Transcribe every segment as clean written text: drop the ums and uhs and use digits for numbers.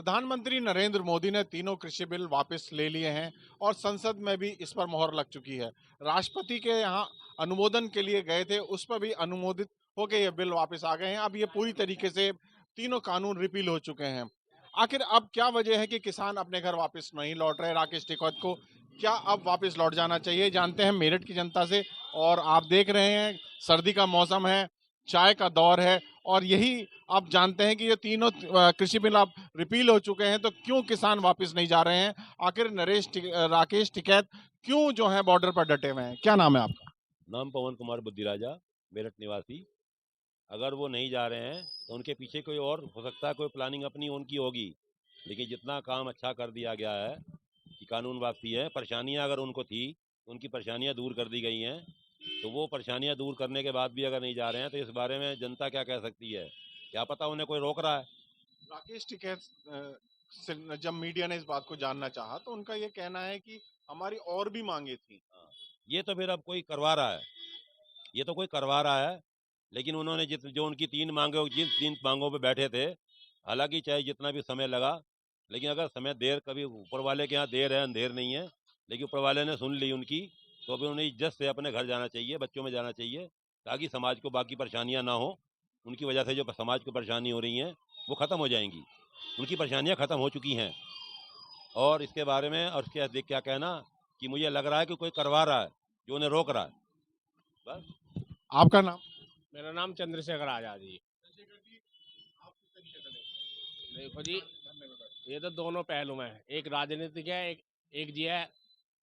प्रधानमंत्री नरेंद्र मोदी ने तीनों कृषि बिल वापस ले लिए हैं और संसद में भी इस पर मोहर लग चुकी है। राष्ट्रपति के यहाँ अनुमोदन के लिए गए थे, उस पर भी अनुमोदित होके ये बिल वापस आ गए हैं। अब ये पूरी तरीके से तीनों कानून रिपील हो चुके हैं। आखिर अब क्या वजह है कि किसान अपने घर वापस नहीं लौट रहे? राकेश टिकैत को क्या अब वापस लौट जाना चाहिए? जानते हैं मेरठ की जनता से। और आप देख रहे हैं, सर्दी का मौसम है, चाय का दौर है, और यही आप जानते हैं कि ये तीनों कृषि बिल अब रिपील हो चुके हैं, तो क्यों किसान वापस नहीं जा रहे हैं? आखिर राकेश टिकैत क्यों जो है बॉर्डर पर डटे हुए हैं? क्या नाम है आपका? नाम पवन कुमार बुद्धिराजा, मेरठ निवासी। अगर वो नहीं जा रहे हैं तो उनके पीछे कोई और हो सकता है, कोई प्लानिंग अपनी उनकी होगी। लेकिन जितना काम अच्छा कर दिया गया है कि कानून वापसी है, परेशानियां अगर उनको थी, उनकी परेशानियां दूर कर दी गई हैं। तो वो परेशानियां दूर करने के बाद भी अगर नहीं जा रहे हैं तो इस बारे में जनता क्या कह सकती है? क्या पता उन्हें कोई रोक रहा है। राकेश टिकैत जब मीडिया ने इस बात को जानना चाहा तो उनका ये कहना है कि हमारी और भी मांगे थी। ये तो फिर अब कोई करवा रहा है, ये तो कोई करवा रहा है। लेकिन उन्होंने जित जो उनकी तीन मांगों जिन तीन मांगों पे बैठे थे, हालांकि चाहे जितना भी समय लगा, लेकिन अगर समय देर, कभी ऊपर वाले के यहाँ देर है अंधेर नहीं है, लेकिन ऊपर वाले ने सुन ली उनकी। तो अभी उन्हें इज्जत से अपने घर जाना चाहिए, बच्चों में जाना चाहिए, ताकि समाज को बाकी परेशानियां ना हो। उनकी वजह से जो समाज को परेशानी हो रही हैं वो ख़त्म हो जाएंगी। उनकी परेशानियां ख़त्म हो चुकी हैं। और इसके बारे में और क्या क्या कहना, कि मुझे लग रहा है कि कोई करवा रहा है जो उन्हें रोक रहा है, बस। आपका नाम? मेरा नाम चंद्रशेखर आजाद जी। देखो जी, ये तो दोनों पहलू में है। एक राजनीतिक है, एक जी है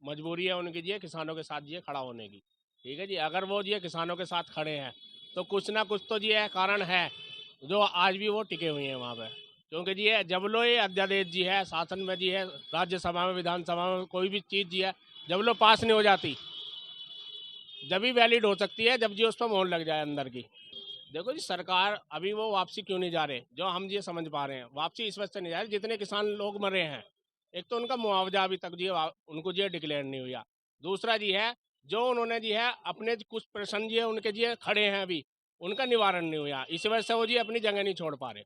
मजबूरी है उनकी जी है किसानों के साथ जी है खड़ा होने की। ठीक है जी, अगर वो जी है किसानों के साथ खड़े हैं तो कुछ ना कुछ तो जी है कारण है जो आज भी वो टिके हुए हैं वहाँ पे। क्योंकि जी है जब लो ये अध्यादेश जी है शासन में जी है, राज्यसभा में विधानसभा में कोई भी चीज़ जी है जब लो पास नहीं हो जाती, जब भी वैलिड हो सकती है जब जी उस पर मोहर लग जाए अंदर की। देखो जी, सरकार अभी वो वापसी क्यों नहीं जा रहे, जो हम ये समझ पा रहे हैं वापसी इस वजह से नहीं जा रही, जितने किसान लोग मरे हैं, एक तो उनका मुआवजा अभी तक जी उनको जी डिक्लेयर नहीं हुआ। दूसरा जी है जो उन्होंने जी है अपने कुछ प्रश्न जी है उनके जी खड़े हैं अभी, उनका निवारण नहीं हुआ, इस वजह से वो जी अपनी जगह नहीं छोड़ पा रहे।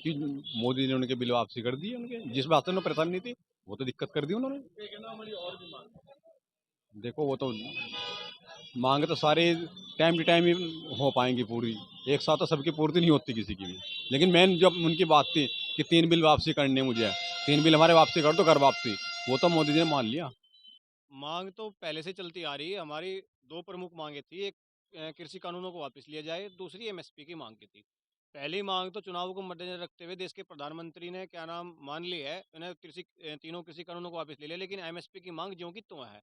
कि मोदी ने उनके बिल वापसी कर दिए, उनके जिस बात से उन्हें परेशानी नहीं थी वो तो दिक्कत कर दी उन्होंने। देखो वो तो मांगे तो सारे टाइम टू टाइम ही हो पाएंगी पूरी, एक साथ तो सबकी पूर्ति नहीं होती किसी की भी। लेकिन मेन जब उनकी बात थी कि 3 बिल वापसी करनी है, मुझे 3 बिल हमारे वापसी कर दो, घर वापसी, वो तो मोदी जी ने मान लिया। मांग तो पहले से चलती आ रही है। हमारी दो प्रमुख मांगे थी। एक कृषि कानूनों को वापस लिया जाए, दूसरी एमएसपी की मांग की थी। पहली मांग तो चुनाव को मद्देनजर रखते हुए देश के प्रधानमंत्री ने क्या नाम मान ली है, उन्हें तीनों कृषि कानूनों को वापस ले लिया, लेकिन एमएसपी की मांग ज्यों की त्यों है।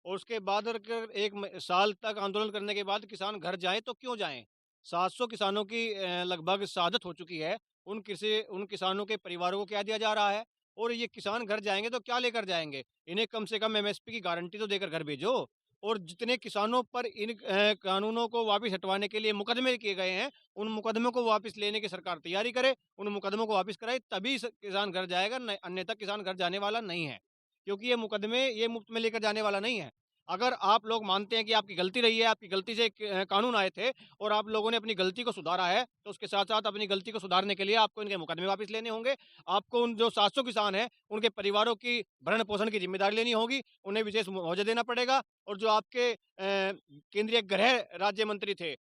और उसके बाद अगर साल तक आंदोलन करने के बाद किसान घर जाएं तो क्यों जाएं? 700 किसानों की लगभग शहादत हो चुकी है। उन किसानों के परिवारों को क्या दिया जा रहा है? और ये किसान घर जाएंगे तो क्या लेकर जाएंगे? इन्हें कम से कम एमएसपी की गारंटी तो देकर घर भेजो। और जितने किसानों पर इन कानूनों को वापस हटवाने के लिए मुकदमे किए गए हैं, उन मुकदमों को वापस लेने की सरकार तैयारी करे, उन मुकदमों को वापस कराए, तभी किसान घर जाएगा, अन्यथा किसान घर जाने वाला नहीं है। क्योंकि ये मुकदमे ये मुफ्त में लेकर जाने वाला नहीं है। अगर आप लोग मानते हैं कि आपकी गलती रही है, आपकी गलती से कानून आए थे और आप लोगों ने अपनी गलती को सुधारा है, तो उसके साथ साथ अपनी गलती को सुधारने के लिए आपको इनके मुकदमे वापस लेने होंगे। आपको उन जो 700 किसान हैं, उनके परिवारों की भरण पोषण की जिम्मेदारी लेनी होगी, उन्हें विशेष मुआवजा देना पड़ेगा। और जो आपके केंद्रीय गृह राज्य मंत्री थे,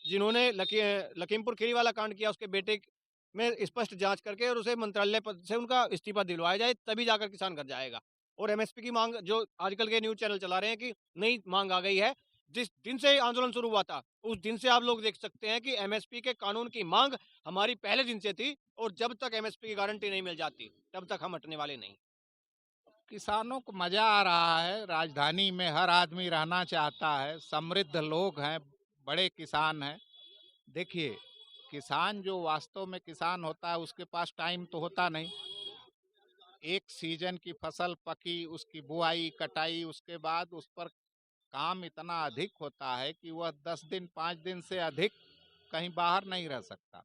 जिन्होंने लखीमपुर खीरी वाला कांड किया, उसके बेटे में स्पष्ट जांच करके और उसे मंत्रालय पद से उनका इस्तीफा दिलवाया जाए, तभी जाकर किसान घर जाएगा। और एमएसपी की मांग जो आजकल के न्यूज चैनल चला रहे हैं कि नई मांग आ गई है, जिस दिन से आंदोलन शुरू हुआ था उस दिन से आप लोग देख सकते हैं कि एमएसपी के कानून की मांग हमारी पहले दिन से थी। और जब तक एमएसपी की गारंटी नहीं मिल जाती तब तक हम हटने वाले नहीं। किसानों को मजा आ रहा है, राजधानी में हर आदमी रहना चाहता है, समृद्ध लोग हैं, बड़े किसान हैं। देखिए, किसान जो वास्तव में किसान होता है उसके पास टाइम तो होता नहीं। एक सीजन की फसल पकी, उसकी बुआई कटाई, उसके बाद उस पर काम इतना अधिक होता है कि वह 10 दिन 5 दिन से अधिक कहीं बाहर नहीं रह सकता।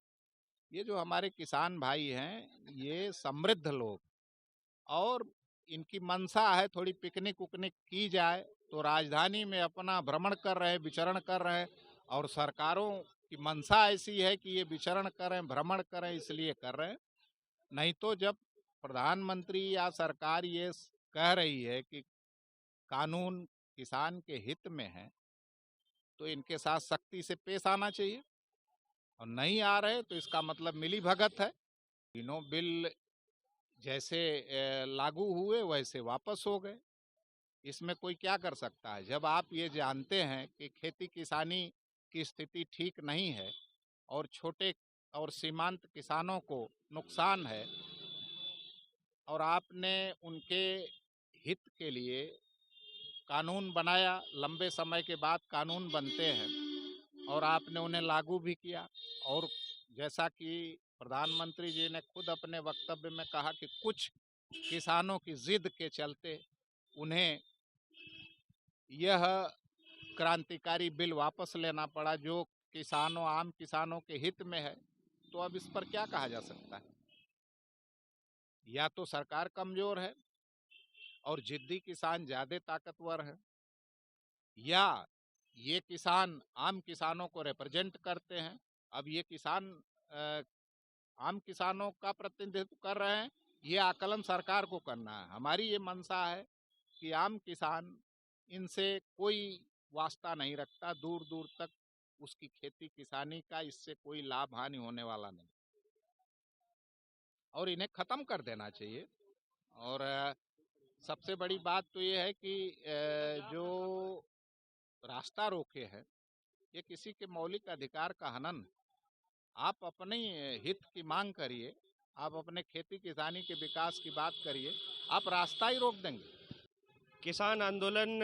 ये जो हमारे किसान भाई हैं, ये समृद्ध लोग, और इनकी मंशा है थोड़ी पिकनिक उकनिक की जाए, तो राजधानी में अपना भ्रमण कर रहे हैं, विचरण कर रहे हैं। और सरकारों की मंशा ऐसी है कि ये विचरण करें, भ्रमण करें, इसलिए कर रहे हैं। नहीं तो जब प्रधानमंत्री या सरकार ये कह रही है कि कानून किसान के हित में है, तो इनके साथ सख्ती से पेश आना चाहिए, और नहीं आ रहे तो इसका मतलब मिलीभगत है। तीनों बिल जैसे लागू हुए वैसे वापस हो गए। इसमें कोई क्या कर सकता है? जब आप ये जानते हैं कि खेती किसानी की स्थिति ठीक नहीं है और छोटे और सीमांत किसानों को नुकसान है, और आपने उनके हित के लिए कानून बनाया, लंबे समय के बाद कानून बनते हैं और आपने उन्हें लागू भी किया, और जैसा कि प्रधानमंत्री जी ने खुद अपने वक्तव्य में कहा कि कुछ किसानों की जिद के चलते उन्हें यह क्रांतिकारी बिल वापस लेना पड़ा जो किसानों, आम किसानों के हित में है, तो अब इस पर क्या कहा जा सकता है? या तो सरकार कमजोर है और जिद्दी किसान ज्यादा ताकतवर है, या ये किसान आम किसानों को रिप्रेजेंट करते हैं। अब ये किसान अ, आम किसानों का प्रतिनिधित्व कर रहे हैं, ये आकलन सरकार को करना है। हमारी ये मंशा है कि आम किसान इनसे कोई वास्ता नहीं रखता, दूर दूर तक उसकी खेती किसानी का इससे कोई लाभ हानि होने वाला नहीं, और इन्हें खत्म कर देना चाहिए। और सबसे बड़ी बात तो ये है कि जो रास्ता रोके हैं, ये किसी के मौलिक अधिकार का हनन है। आप अपने हित की मांग करिए, आप अपने खेती किसानी के विकास की बात करिए, आप रास्ता ही रोक देंगे। किसान आंदोलन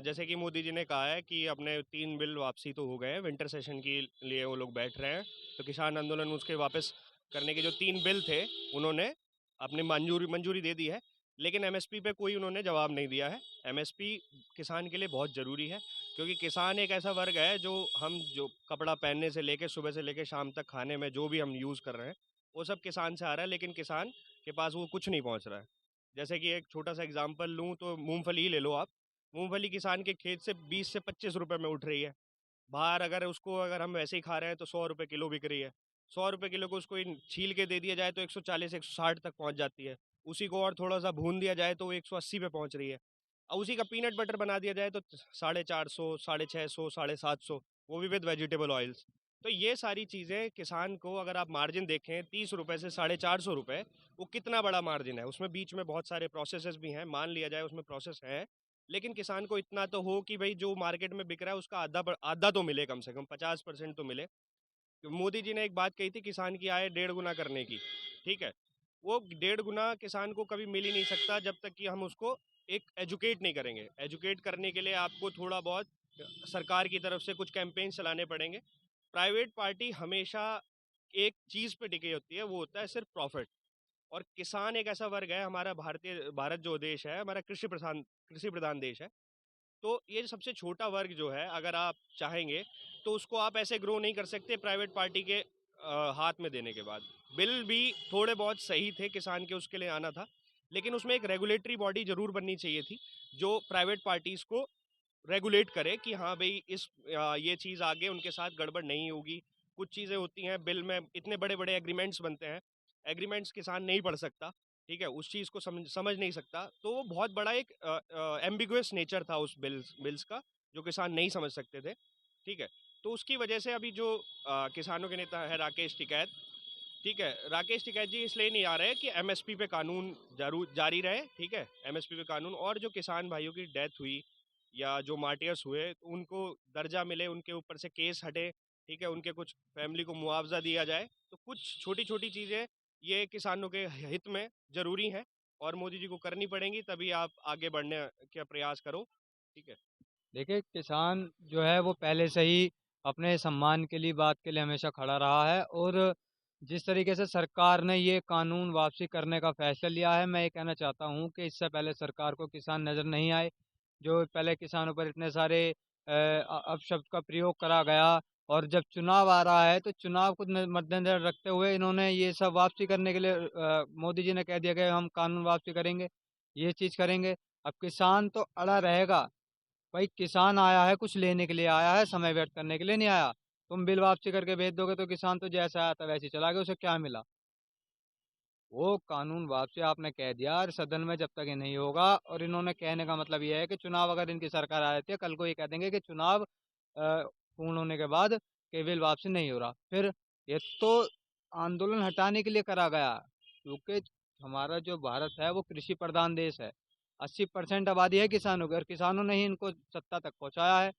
जैसे कि मोदी जी ने कहा है कि अपने 3 बिल वापसी तो हो गए हैं, विंटर सेशन के लिए वो लोग बैठ रहे हैं, तो किसान आंदोलन उसके वापस करने के जो 3 बिल थे उन्होंने अपनी मंजूरी दे दी है, लेकिन एमएसपी पे कोई उन्होंने जवाब नहीं दिया है। एमएसपी किसान के लिए बहुत ज़रूरी है, क्योंकि किसान एक ऐसा वर्ग है जो कपड़ा पहनने से लेके सुबह से लेके शाम तक खाने में जो भी हम यूज़ कर रहे हैं वो सब किसान से आ रहा है, लेकिन किसान के पास वो कुछ नहीं पहुँच रहा है। जैसे कि एक छोटा सा एग्जांपल लूँ तो मूंगफली ही ले लो आप। मूंगफली किसान के खेत से 20 से 25 रुपए में उठ रही है। बाहर अगर हम वैसे ही खा रहे हैं तो 100 रुपए किलो बिक रही है। 100 रुपए किलो को उसको छील के दे दिया जाए तो 140 160 तक पहुंच जाती है। उसी को और थोड़ा सा भून दिया जाए तो वो 180 पे पहुंच रही है। और उसी का पीनट बटर बना दिया जाए तो 450 650 750, वो भी विद वेजिटेबल ऑयल्स। तो ये सारी चीज़ें किसान को, अगर आप मार्जिन देखें 30 रुपए से 450 रुपए, वो कितना बड़ा मार्जिन है। उसमें बीच में बहुत सारे प्रोसेसेस भी हैं, मान लिया जाए उसमें प्रोसेस है, लेकिन किसान को इतना तो हो कि भाई जो मार्केट में बिक रहा है उसका आधा तो मिले, कम से कम 50% तो मिले। मोदी जी ने एक बात कही थी किसान की आय 1.5 गुना करने की, ठीक है। वो 1.5 गुना किसान को कभी मिल ही नहीं सकता जब तक कि हम उसको एक एजुकेट नहीं करेंगे। एजुकेट करने के लिए आपको थोड़ा बहुत सरकार की तरफ से कुछ कैंपेन चलाने पड़ेंगे। प्राइवेट पार्टी हमेशा एक चीज़ पे टिकी होती है, वो होता है सिर्फ प्रॉफिट। और किसान एक ऐसा वर्ग है, भारत जो देश है हमारा कृषि प्रधान देश है, तो ये सबसे छोटा वर्ग जो है, अगर आप चाहेंगे तो उसको आप ऐसे ग्रो नहीं कर सकते प्राइवेट पार्टी के हाथ में देने के बाद। बिल भी थोड़े बहुत सही थे किसान के, उसके लिए आना था, लेकिन उसमें एक रेगुलेटरी बॉडी जरूर बननी चाहिए थी जो प्राइवेट पार्टीज को रेगुलेट करे कि हाँ भाई ये चीज़ आगे उनके साथ गड़बड़ नहीं होगी। कुछ चीज़ें होती हैं बिल में, इतने बड़े बड़े एग्रीमेंट्स बनते हैं, एग्रीमेंट्स किसान नहीं पढ़ सकता, ठीक है, उस चीज़ को समझ नहीं सकता, तो वो बहुत बड़ा एक एम्बिगुअस नेचर था उस बिल्स का, जो किसान नहीं समझ सकते थे, ठीक है। तो उसकी वजह से अभी जो किसानों के नेता है राकेश टिकैत, ठीक है, राकेश टिकैत जी इसलिए नहीं आ रहे कि एमएसपी पे कानून जारी रहे, ठीक है, एमएसपी पे कानून, और जो किसान भाइयों की डेथ हुई या जो मार्टियर्स हुए तो उनको दर्जा मिले, उनके ऊपर से केस हटे, ठीक है, उनके कुछ फैमिली को मुआवजा दिया जाए। तो कुछ छोटी छोटी चीज़ें ये किसानों के हित में ज़रूरी हैं और मोदी जी को करनी पड़ेंगी, तभी आप आगे बढ़ने का प्रयास करो, ठीक है। देखिए, किसान जो है वो पहले से ही अपने सम्मान के लिए, बात के लिए हमेशा खड़ा रहा है, और जिस तरीके से सरकार ने ये कानून वापसी करने का फैसला लिया है, मैं ये कहना चाहता हूँ कि इससे पहले सरकार को किसान नज़र नहीं आए। जो पहले किसानों पर इतने सारे अपशब्द का प्रयोग करा गया, और जब चुनाव आ रहा है तो चुनाव को मद्देनजर रखते हुए इन्होंने ये सब वापसी करने के लिए मोदी जी ने कह दिया कि हम कानून वापसी करेंगे, ये चीज़ करेंगे। अब किसान तो अड़ा रहेगा। भाई, किसान आया है कुछ लेने के लिए, आया है समय व्यर्थ करने के लिए नहीं आया। तुम बिल वापसी करके भेज दोगे तो किसान तो जैसा आया था वैसे ही चला गया, उसे क्या मिला? वो कानून वापसी आपने कह दिया और सदन में जब तक ये नहीं होगा, और इन्होंने कहने का मतलब ये है कि चुनाव अगर इनकी सरकार आ जाती है, कल को ये कह देंगे कि चुनाव पूर्ण होने के बाद कि बिल वापसी नहीं हो रहा। फिर ये तो आंदोलन हटाने के लिए करा गया, क्योंकि हमारा जो भारत है वो कृषि प्रधान देश है। 80% आबादी है किसानों की, और किसानों ने ही इनको सत्ता तक पहुंचाया है।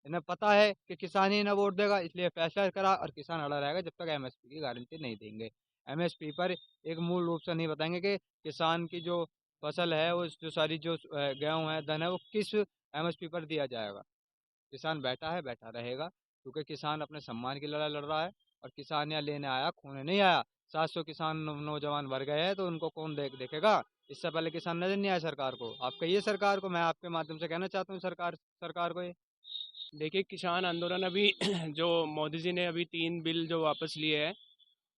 इन्हें पता है कि किसान ही इन्हें वोट देगा, इसलिए फैसला करा, और किसान अड़ा रहेगा जब तक एमएसपी की गारंटी नहीं देंगे। एमएसपी पर एक मूल रूप से नहीं बताएंगे कि किसान की जो फसल है, वो जो सारी जो गेहूँ है, धन है, वो किस एमएसपी पर दिया जाएगा। किसान बैठा है, बैठा रहेगा, क्योंकि किसान अपने सम्मान की लड़ाई लड़ रहा है, और किसान यहाँ लेने आया, खोने नहीं आया। 700 किसान नौजवान भर गए हैं, तो उनको कौन देखेगा। इससे पहले किसान नजर नहीं आया सरकार को। आप कहिए सरकार को, मैं आपके माध्यम से कहना चाहता हूँ सरकार को ये। देखिए, किसान आंदोलन अभी जो मोदी जी ने अभी 3 बिल जो वापस लिए हैं,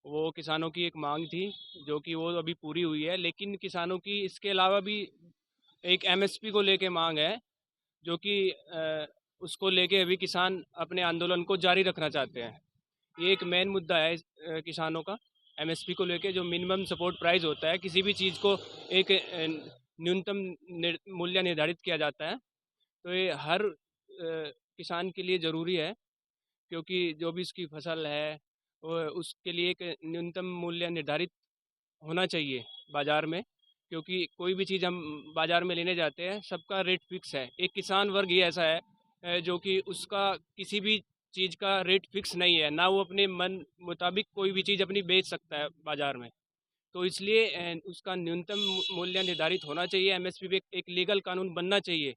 वो किसानों की एक मांग थी, जो कि वो अभी पूरी हुई है। लेकिन किसानों की इसके अलावा भी एक एमएसपी को लेके मांग है, जो कि उसको लेके अभी किसान अपने आंदोलन को जारी रखना चाहते हैं। ये एक मेन मुद्दा है किसानों का, एमएसपी को लेके। जो मिनिमम सपोर्ट प्राइस होता है, किसी भी चीज़ को एक न्यूनतम मूल्य निर्धारित किया जाता है, तो ये हर किसान के लिए ज़रूरी है, क्योंकि जो भी इसकी फसल है वो उसके लिए एक न्यूनतम मूल्य निर्धारित होना चाहिए बाज़ार में। क्योंकि कोई भी चीज़ हम बाज़ार में लेने जाते हैं, सबका रेट फिक्स है। एक किसान वर्ग ही ऐसा है जो कि उसका किसी भी चीज़ का रेट फिक्स नहीं है, ना वो अपने मन मुताबिक कोई भी चीज़ अपनी बेच सकता है बाज़ार में। तो इसलिए उसका न्यूनतम मूल्य निर्धारित होना चाहिए। एमएसपी पे एक लीगल कानून बनना चाहिए,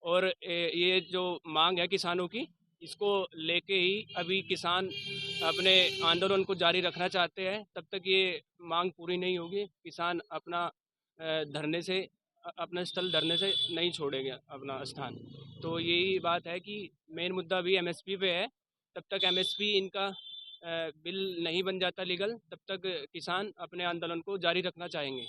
और ये जो मांग है किसानों की, इसको लेके ही अभी किसान अपने आंदोलन को जारी रखना चाहते हैं। तब तक ये मांग पूरी नहीं होगी, किसान अपना धरने से अपना स्थल धरने से नहीं छोड़ेंगे अपना स्थान। तो यही बात है कि मेन मुद्दा भी एमएसपी पे है। तब तक एमएसपी इनका बिल नहीं बन जाता लीगल, तब तक किसान अपने आंदोलन को जारी रखना चाहेंगे।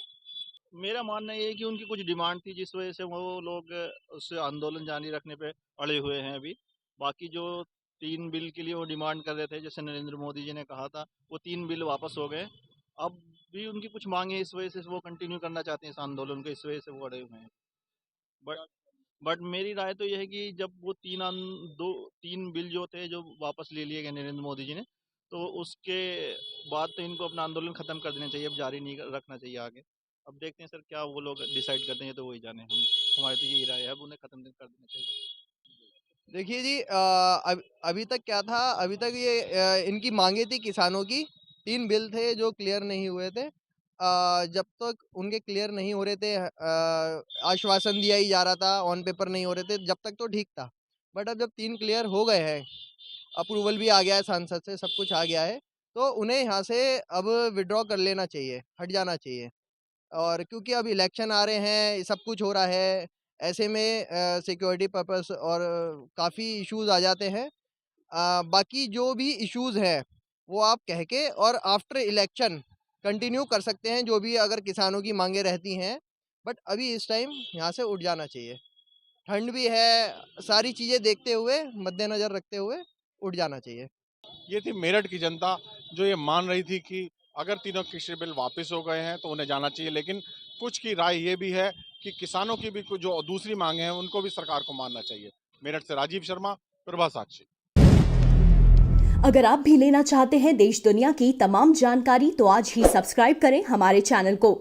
मेरा मानना ये है कि उनकी कुछ डिमांड थी, जिस वजह से वो लोग उस आंदोलन जारी रखने पे अड़े हुए हैं अभी। बाकी जो 3 बिल के लिए वो डिमांड कर रहे थे, जैसे नरेंद्र मोदी जी ने कहा था, वो 3 बिल वापस हो गए। अब भी उनकी कुछ मांगे, इस वजह से वो कंटिन्यू करना चाहते हैं इस आंदोलन को, इस वजह से वो अड़े हुए हैं। बट मेरी राय तो यह है कि जब वो 3 बिल जो थे, जो वापस ले लिए गए नरेंद्र मोदी जी ने, तो उसके बाद तो इनको अपना आंदोलन खत्म कर देना चाहिए, अब जारी नहीं रखना चाहिए आगे। अब देखते हैं सर क्या वो लोग डिसाइड करते हैं, तो वही जाने। हमारी तो यही राय है, अब उन्हें खत्म कर देना चाहिए। देखिए जी, अभी तक क्या था, अभी तक ये इनकी मांगे थी किसानों की। 3 बिल थे जो क्लियर नहीं हुए थे। जब तक उनके क्लियर नहीं हो रहे थे, आश्वासन दिया ही जा रहा था, ऑन पेपर नहीं हो रहे थे, जब तक तो ठीक था। बट अब जब 3 क्लियर हो गए हैं, अप्रूवल भी आ गया है सांसद से, सब कुछ आ गया है, तो उन्हें यहाँ से अब विड्रॉ कर लेना चाहिए, हट जाना चाहिए। और क्योंकि अब इलेक्शन आ रहे हैं, सब कुछ हो रहा है, ऐसे में सिक्योरिटी पर्पस और काफ़ी इश्यूज आ जाते हैं। बाकी जो भी इश्यूज हैं वो आप कह के और आफ्टर इलेक्शन कंटिन्यू कर सकते हैं, जो भी अगर किसानों की मांगे रहती हैं। बट अभी इस टाइम यहाँ से उठ जाना चाहिए। ठंड भी है, सारी चीज़ें देखते हुए, मद्देनज़र रखते हुए उठ जाना चाहिए। ये थी मेरठ की जनता, जो ये मान रही थी कि अगर तीनों कृषि बिल वापस हो गए हैं तो उन्हें जाना चाहिए। लेकिन कुछ की राय ये भी है कि किसानों की भी कुछ जो दूसरी मांगे हैं, उनको भी सरकार को मानना चाहिए। मेरठ से राजीव शर्मा, प्रभा साक्षी। अगर आप भी लेना चाहते हैं देश दुनिया की तमाम जानकारी, तो आज ही सब्सक्राइब करें हमारे चैनल को।